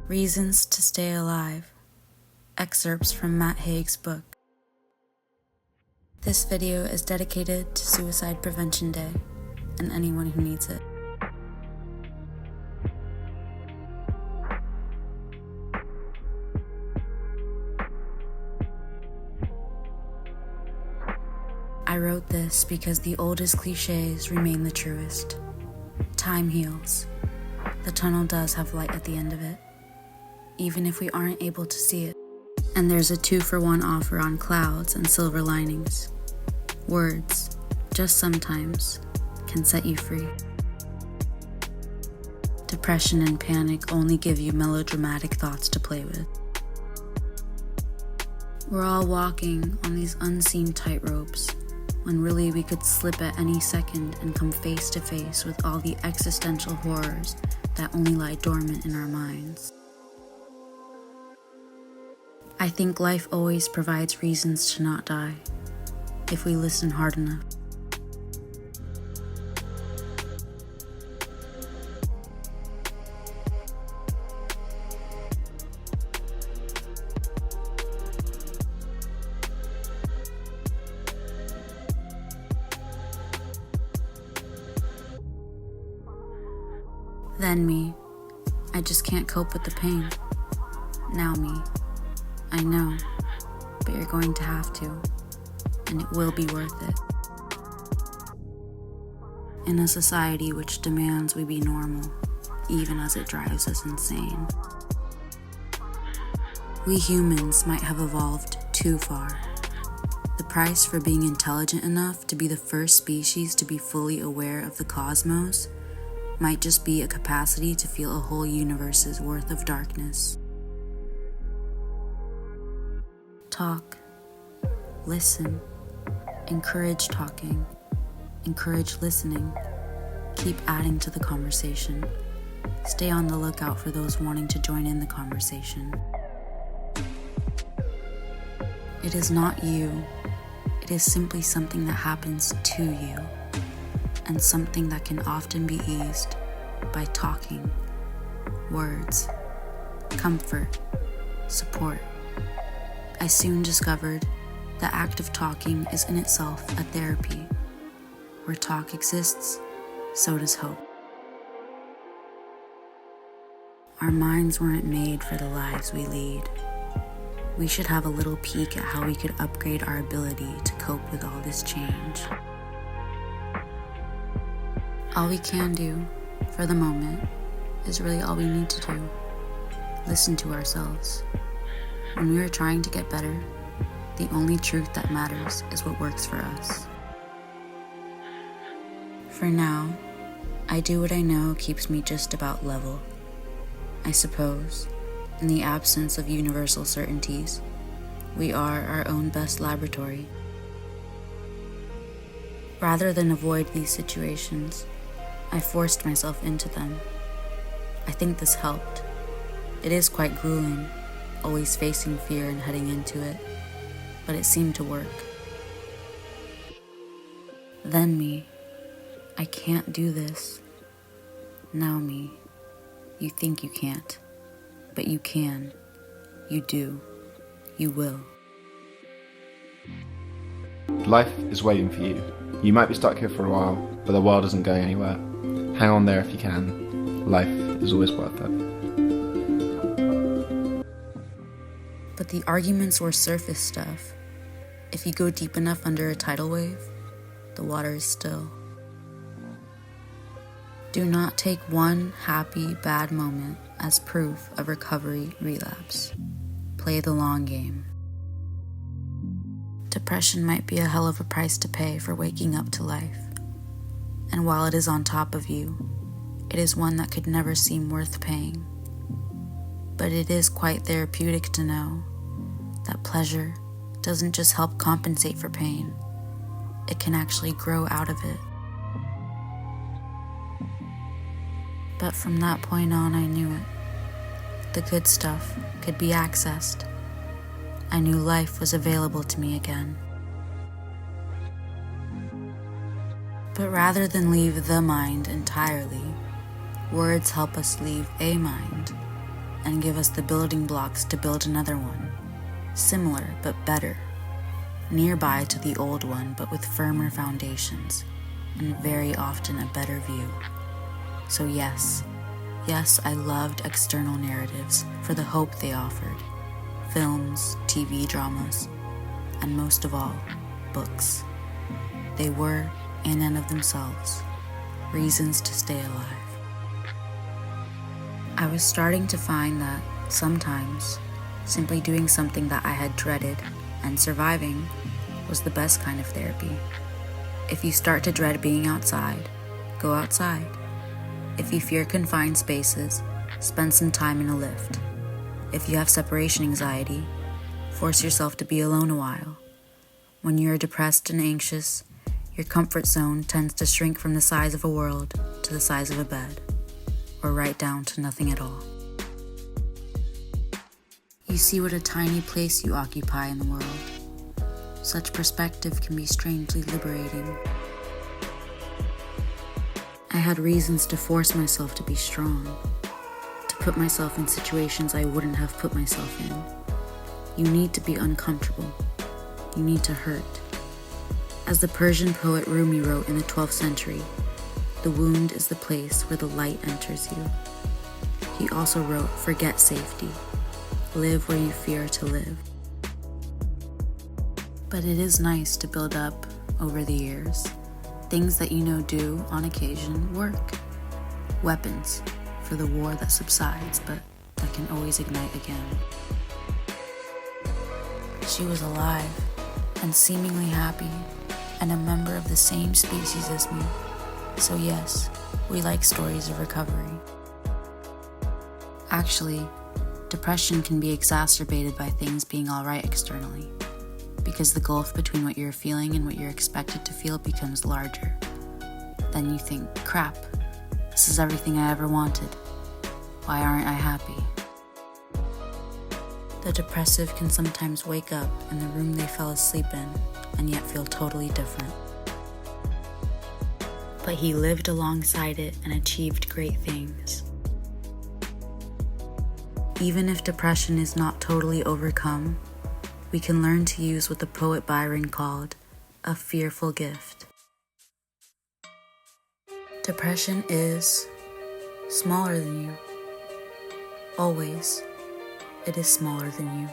Reasons to Stay Alive, excerpts from Matt Haig's book. This video is dedicated to Suicide Prevention Day and anyone who needs it. I wrote this because the oldest cliches remain the truest. Time heals. The tunnel does have light at the end of it, even if we aren't able to see it. And there's a 2-for-1 offer on clouds and silver linings. Words, just sometimes, can set you free. Depression and panic only give you melodramatic thoughts to play with. We're all walking on these unseen tightropes, when really we could slip at any second and come face to face with all the existential horrors that only lie dormant in our minds. I think life always provides reasons to not die, if we listen hard enough. Then me, I just can't cope with the pain. Now me, I know, but you're going to have to, and it will be worth it. In a society which demands we be normal, even as it drives us insane. We humans might have evolved too far. The price for being intelligent enough to be the first species to be fully aware of the cosmos might just be a capacity to feel a whole universe's worth of darkness. Talk, listen, encourage talking, encourage listening, keep adding to the conversation. Stay on the lookout for those wanting to join in the conversation. It is not you, it is simply something that happens to you, and something that can often be eased by talking, words, comfort, support. I soon discovered the act of talking is in itself a therapy. Where talk exists, so does hope. Our minds weren't made for the lives we lead. We should have a little peek at how we could upgrade our ability to cope with all this change. All we can do, for the moment, is really all we need to do. Listen to ourselves. When we are trying to get better, the only truth that matters is what works for us. For now, I do what I know keeps me just about level. I suppose, in the absence of universal certainties, we are our own best laboratory. Rather than avoid these situations, I forced myself into them. I think this helped. It is quite grueling, always facing fear and heading into it, but it seemed to work. Then me, I can't do this. Now me, you think you can't, but you can, you do, you will. Life is waiting for you. You might be stuck here for a while, but the world isn't going anywhere. Hang on there if you can. Life is always worth it. But the arguments were surface stuff. If you go deep enough under a tidal wave, the water is still. Do not take one happy, bad moment as proof of recovery relapse. Play the long game. Depression might be a hell of a price to pay for waking up to life. And while it is on top of you, it is one that could never seem worth paying. But it is quite therapeutic to know that pleasure doesn't just help compensate for pain, it can actually grow out of it. But from that point on, I knew it. The good stuff could be accessed. I knew life was available to me again. But rather than leave the mind entirely, words help us leave a mind and give us the building blocks to build another one, similar but better, nearby to the old one but with firmer foundations, and very often a better view. So yes, I loved external narratives for the hope they offered, films, TV dramas, and most of all, books. They were, in and of themselves, reasons to stay alive. I was starting to find that sometimes simply doing something that I had dreaded and surviving was the best kind of therapy. If you start to dread being outside, go outside. If you fear confined spaces, spend some time in a lift. If you have separation anxiety, force yourself to be alone a while. When you are depressed and anxious, your comfort zone tends to shrink from the size of a world to the size of a bed, or right down to nothing at all. You see what a tiny place you occupy in the world. Such perspective can be strangely liberating. I had reasons to force myself to be strong, to put myself in situations I wouldn't have put myself in. You need to be uncomfortable. You need to hurt. As the Persian poet Rumi wrote in the 12th century, the wound is the place where the light enters you. He also wrote, forget safety. Live where you fear to live. But it is nice to build up, over the years, things that you know do, on occasion, work. Weapons for the war that subsides, but that can always ignite again. She was alive and seemingly happy, and a member of the same species as me. So yes, we like stories of recovery. Actually, depression can be exacerbated by things being alright externally, because the gulf between what you're feeling and what you're expected to feel becomes larger. Then you think, crap, this is everything I ever wanted. Why aren't I happy? The depressive can sometimes wake up in the room they fell asleep in and yet feel totally different. But he lived alongside it and achieved great things. Even if depression is not totally overcome, we can learn to use what the poet Byron called a fearful gift. Depression is smaller than you. Always, it is smaller than you.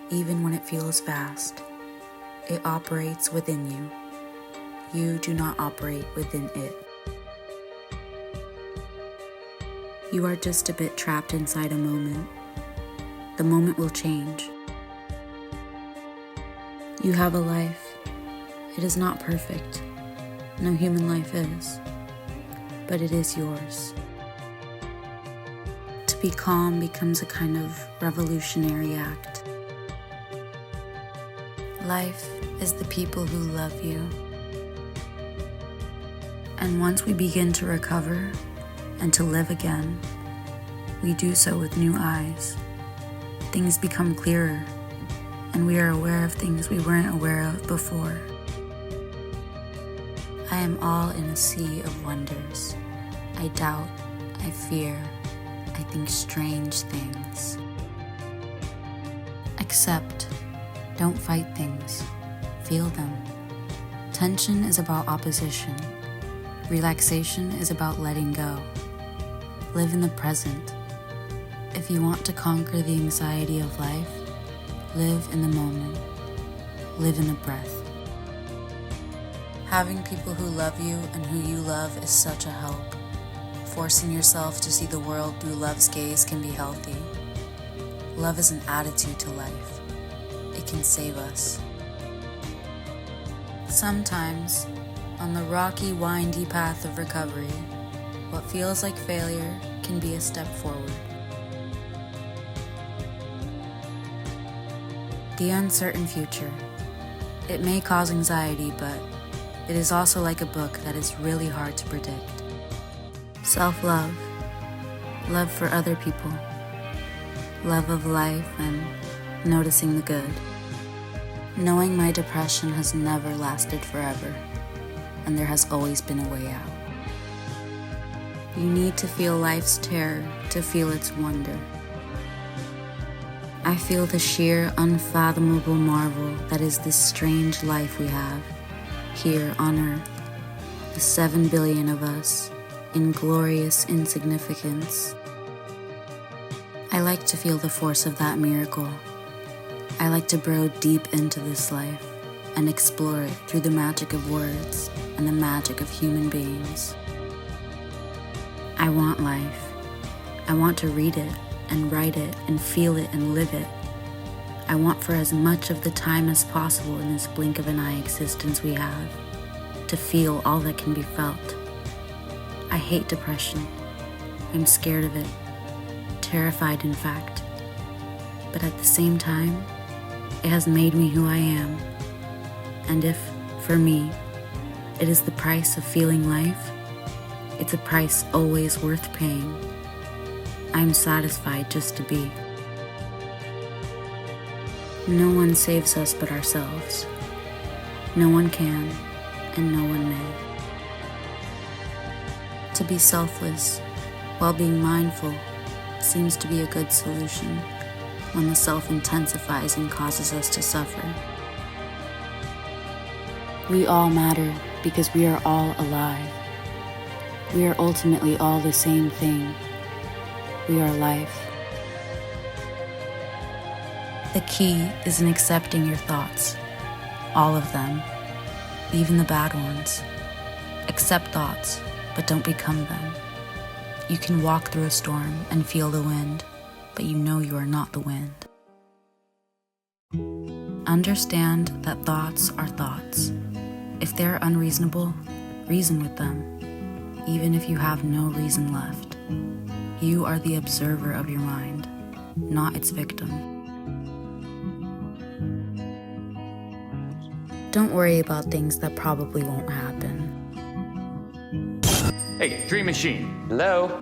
Even when it feels vast, it operates within you. You do not operate within it. You are just a bit trapped inside a moment. The moment will change. You have a life. It is not perfect. No human life is. But it is yours. To be calm becomes a kind of revolutionary act. Life is the people who love you. And once we begin to recover and to live again, we do so with new eyes. Things become clearer, and we are aware of things we weren't aware of before. I am all in a sea of wonders. I doubt, I fear, I think strange things. Accept. Don't fight things. Feel them. Tension is about opposition. Relaxation is about letting go. Live in the present. If you want to conquer the anxiety of life, live in the moment. Live in the breath. Having people who love you and who you love is such a help. Forcing yourself to see the world through love's gaze can be healthy. Love is an attitude to life. It can save us. Sometimes, on the rocky, windy path of recovery, what feels like failure can be a step forward. The uncertain future. It may cause anxiety, but it is also like a book that is really hard to predict. Self-love. Love for other people. Love of life and noticing the good. Knowing my depression has never lasted forever, and there has always been a way out. You need to feel life's terror to feel its wonder. I feel the sheer, unfathomable marvel that is this strange life we have here on Earth, the 7 billion of us, in glorious insignificance. I like to feel the force of that miracle. I like to burrow deep into this life and explore it through the magic of words and the magic of human beings. I want life. I want to read it and write it and feel it and live it. I want for as much of the time as possible in this blink of an eye existence we have, to feel all that can be felt. I hate depression. I'm scared of it. Terrified, in fact. But at the same time, it has made me who I am. And if, for me, it is the price of feeling life, it's a price always worth paying. I'm satisfied just to be. No one saves us but ourselves. No one can, and no one may. To be selfless while being mindful seems to be a good solution when the self intensifies and causes us to suffer. We all matter because we are all alive. We are ultimately all the same thing. We are life. The key is in accepting your thoughts, all of them, even the bad ones. Accept thoughts, but don't become them. You can walk through a storm and feel the wind, but you know you are not the wind. Understand that thoughts are thoughts. If they are unreasonable, reason with them, even if you have no reason left. You are the observer of your mind, not its victim. Don't worry about things that probably won't happen. Hey, Dream Machine. Hello?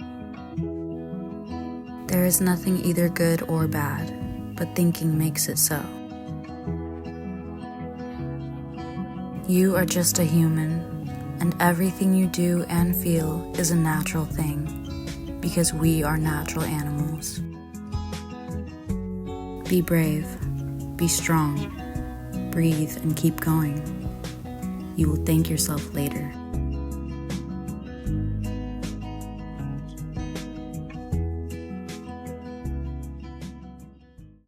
There is nothing either good or bad, but thinking makes it so. You are just a human, and everything you do and feel is a natural thing, because we are natural animals. Be brave, be strong, breathe and keep going. You will thank yourself later.